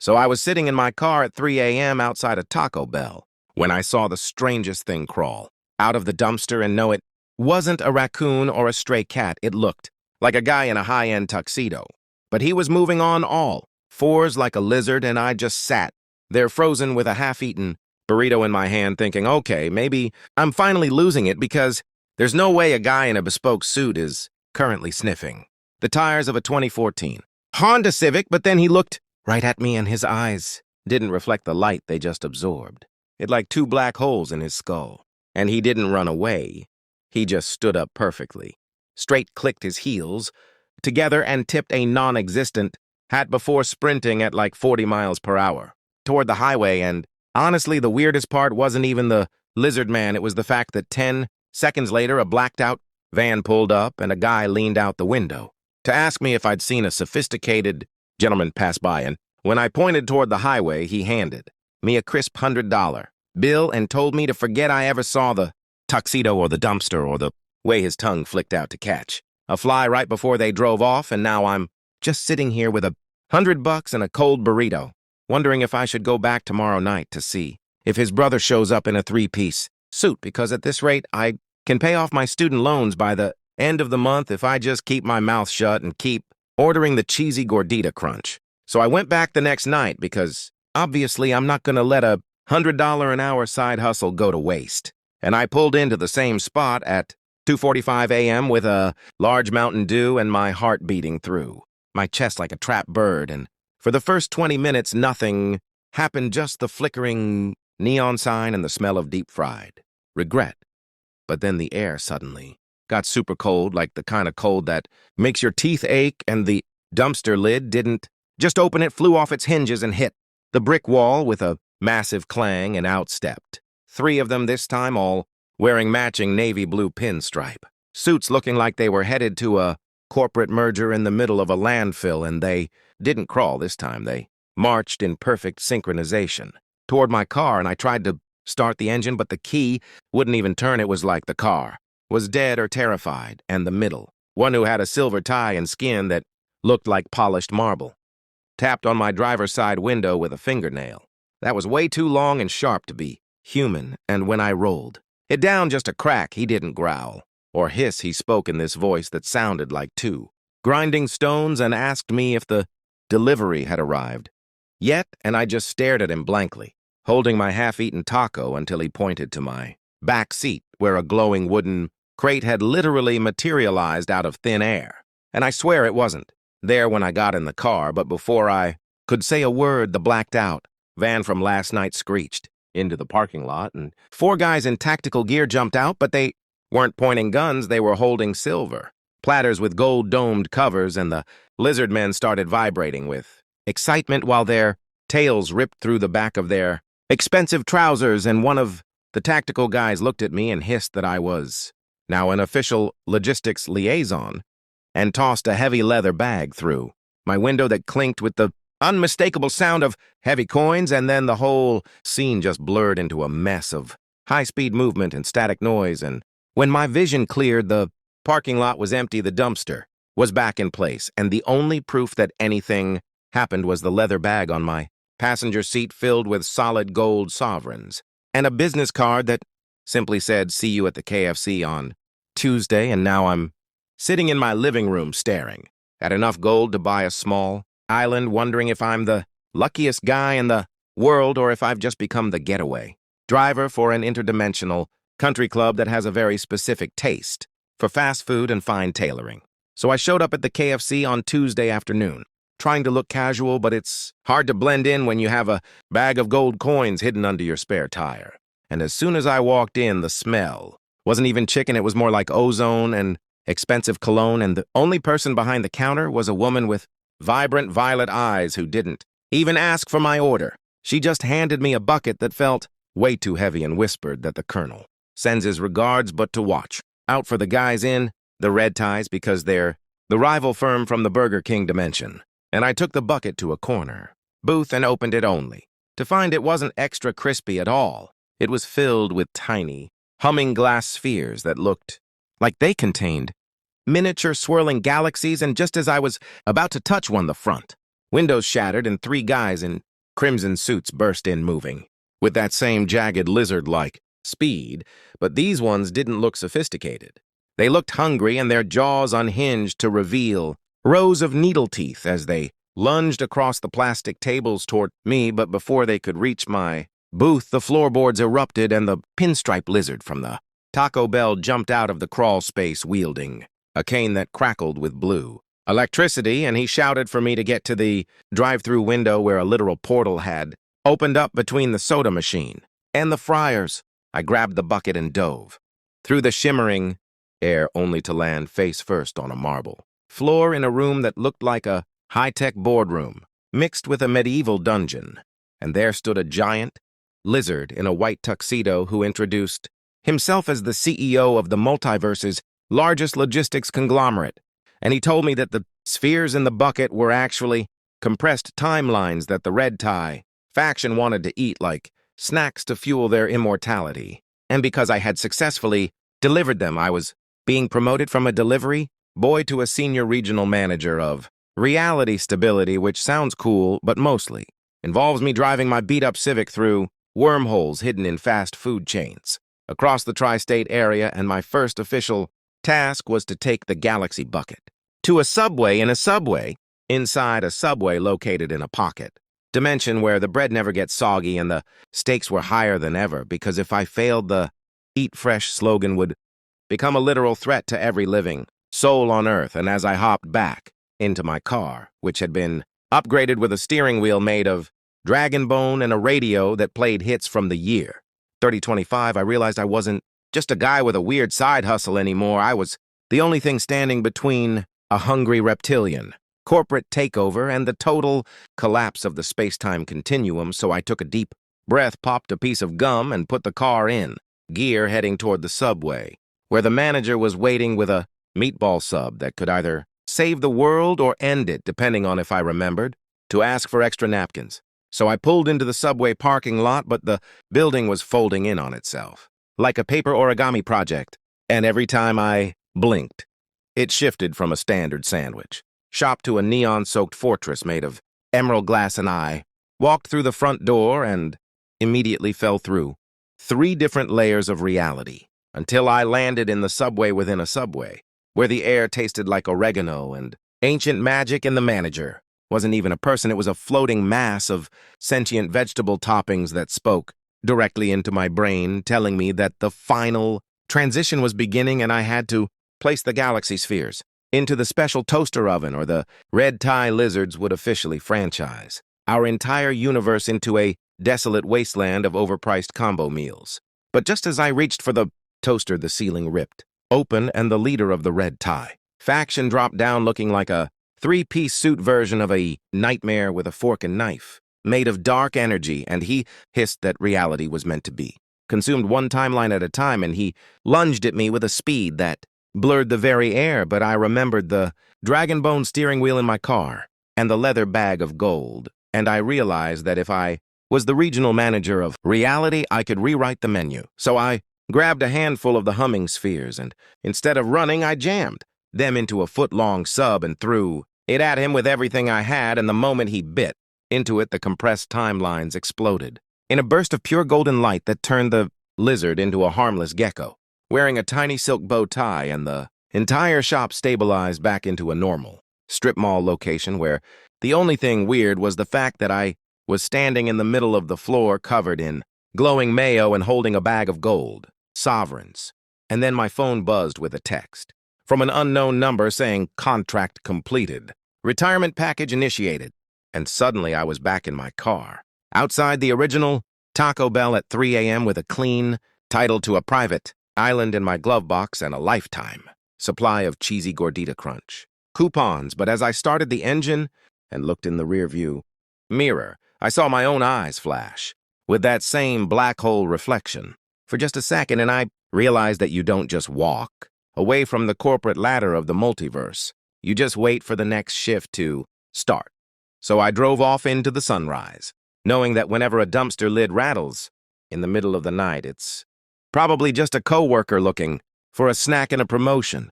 So I was sitting in my car at 3 a.m. outside a Taco Bell when I saw the strangest thing crawl out of the dumpster, and no, it wasn't a raccoon or a stray cat. It looked like a guy in a high-end tuxedo. But he was moving on all fours like a lizard, and I just sat there frozen with a half-eaten burrito in my hand thinking, okay, maybe I'm finally losing it because there's no way a guy in a bespoke suit is currently sniffing the tires of a 2014 Honda Civic, but then he looked right at me and his eyes didn't reflect the light they just absorbed. It like two black holes in his skull. And he didn't run away. He just stood up perfectly, straight clicked his heels together and tipped a non-existent hat before sprinting at like 40 miles per hour toward the highway. And honestly, the weirdest part wasn't even the lizard man. It was the fact that 10 seconds later, a blacked-out van pulled up and a guy leaned out the window to ask me if I'd seen a sophisticated gentleman pass by. And when I pointed toward the highway, he handed me a crisp $100 bill and told me to forget I ever saw the tuxedo or the dumpster or the way his tongue flicked out to catch a fly right before they drove off. And now I'm just sitting here with $100 and a cold burrito, wondering if I should go back tomorrow night to see if his brother shows up in a three-piece suit, because at this rate, I can pay off my student loans by the end of the month if I just keep my mouth shut and keep ordering the cheesy gordita crunch. So I went back the next night because obviously I'm not going to let a $100 an hour side hustle go to waste. And I pulled into the same spot at 2:45 a.m. with a large Mountain Dew and my heart beating through my chest like a trapped bird. And for the first 20 minutes, nothing happened, just the flickering neon sign and the smell of deep-fried regret. But then the air suddenly got super cold, like the kind of cold that makes your teeth ache, and the dumpster lid didn't just open, it flew off its hinges and hit the brick wall with a massive clang, and out stepped 3 of them this time, all wearing matching navy blue pinstripe suits, looking like they were headed to a corporate merger in the middle of a landfill. And they didn't crawl this time. They marched in perfect synchronization toward my car, and I tried to start the engine, but the key wouldn't even turn. It was like the car was dead or terrified, and the middle, one who had a silver tie and skin that looked like polished marble, tapped on my driver's side window with a fingernail that was way too long and sharp to be human. And when I rolled it down just a crack, he didn't growl or hiss. He spoke in this voice that sounded like 2 grinding stones and asked me if the delivery had arrived yet, and I just stared at him blankly, holding my half-eaten taco, until he pointed to my back seat where a glowing wooden crate had literally materialized out of thin air. And I swear it wasn't there when I got in the car, but before I could say a word, the blacked-out van from last night screeched into the parking lot, and 4 guys in tactical gear jumped out, but they weren't pointing guns. They were holding silver platters with gold-domed covers, and the lizard men started vibrating with excitement while their tails ripped through the back of their expensive trousers. And one of the tactical guys looked at me and hissed that I was now an official logistics liaison, and tossed a heavy leather bag through my window that clinked with the unmistakable sound of heavy coins. And then the whole scene just blurred into a mess of high-speed movement and static noise. And when my vision cleared, the parking lot was empty, the dumpster was back in place, and the only proof that anything happened was the leather bag on my passenger seat filled with solid gold sovereigns, and a business card that simply said, "See you at the KFC on Tuesday." And now I'm sitting in my living room staring at enough gold to buy a small island, wondering if I'm the luckiest guy in the world or if I've just become the getaway driver for an interdimensional country club that has a very specific taste for fast food and fine tailoring. So I showed up at the KFC on Tuesday afternoon, trying to look casual, but it's hard to blend in when you have a bag of gold coins hidden under your spare tire. And as soon as I walked in, the smell wasn't even chicken. It was more like ozone and expensive cologne, and the only person behind the counter was a woman with vibrant violet eyes who didn't even ask for my order. She just handed me a bucket that felt way too heavy and whispered that the colonel sends his regards, but to watch out for the guys in the red ties because they're the rival firm from the Burger King dimension. And I took the bucket to a corner booth and opened it only to find it wasn't extra crispy at all. It was filled with tiny, humming glass spheres that looked like they contained miniature swirling galaxies. And just as I was about to touch one, the front windows shattered and 3 guys in crimson suits burst in moving, with that same jagged lizard-like speed, but these ones didn't look sophisticated. They looked hungry, and their jaws unhinged to reveal rows of needle teeth as they lunged across the plastic tables toward me, but before they could reach my booth, the floorboards erupted and the Pinstripe Lizard from the Taco Bell jumped out of the crawl space wielding a cane that crackled with blue electricity, and he shouted for me to get to the drive-through window where a literal portal had opened up between the soda machine and the fryers. I grabbed the bucket and dove through the shimmering air only to land face first on a marble floor in a room that looked like a high-tech boardroom mixed with a medieval dungeon. And there stood a giant lizard in a white tuxedo who introduced himself as the CEO of the Multiverse's largest logistics conglomerate. And he told me that the spheres in the bucket were actually compressed timelines that the Red Tie faction wanted to eat like snacks to fuel their immortality. And because I had successfully delivered them, I was being promoted from a delivery boy to a senior regional manager of reality stability, which sounds cool, but mostly involves me driving my beat-up Civic through wormholes hidden in fast food chains across the tri-state area, and my first official task was to take the Galaxy bucket to a subway in a subway inside a subway located in a pocket dimension where the bread never gets soggy and the stakes were higher than ever, because if I failed, the Eat Fresh slogan would become a literal threat to every living soul on Earth. And as I hopped back into my car, which had been upgraded with a steering wheel made of dragon bone and a radio that played hits from the year 3025, I realized I wasn't just a guy with a weird side hustle anymore. I was the only thing standing between a hungry reptilian corporate takeover and the total collapse of the space-time continuum. So I took a deep breath, popped a piece of gum, and put the car in gear, heading toward the subway, where the manager was waiting with a meatball sub that could either save the world or end it, depending on if I remembered to ask for extra napkins. So I pulled into the subway parking lot, but the building was folding in on itself, like a paper origami project, and every time I blinked, it shifted from a standard sandwich shop to a neon-soaked fortress made of emerald glass, and I walked through the front door and immediately fell through 3 different layers of reality until I landed in the subway within a subway, where the air tasted like oregano and ancient magic, and the manager wasn't even a person. It was a floating mass of sentient vegetable toppings that spoke directly into my brain, telling me that the final transition was beginning and I had to place the galaxy spheres into the special toaster oven, or the Red Tie Lizards would officially franchise our entire universe into a desolate wasteland of overpriced combo meals. But just as I reached for the toaster, the ceiling ripped open and the leader of the Red Tie faction dropped down looking like a 3-piece suit version of a nightmare with a fork and knife, made of dark energy, and he hissed that reality was meant to be consumed one timeline at a time, and he lunged at me with a speed that blurred the very air. But I remembered the dragon bone steering wheel in my car and the leather bag of gold, and I realized that if I was the regional manager of reality, I could rewrite the menu. So I grabbed a handful of the humming spheres, and instead of running, I jammed them into a foot-long sub and threw it at him with everything I had, and the moment he bit into it, the compressed timelines exploded in a burst of pure golden light that turned the lizard into a harmless gecko, wearing a tiny silk bow tie, and the entire shop stabilized back into a normal strip mall location where the only thing weird was the fact that I was standing in the middle of the floor covered in glowing mayo and holding a bag of gold sovereigns. And then my phone buzzed with a text from an unknown number saying contract completed, retirement package initiated. And suddenly I was back in my car, outside the original Taco Bell at 3 a.m. with a clean title to a private island in my glove box and a lifetime supply of cheesy gordita crunch coupons. But as I started the engine and looked in the rearview mirror, I saw my own eyes flash with that same black hole reflection for just a second, and I realized that you don't just walk away from the corporate ladder of the multiverse. You just wait for the next shift to start. So I drove off into the sunrise, knowing that whenever a dumpster lid rattles in the middle of the night, it's probably just a coworker looking for a snack and a promotion.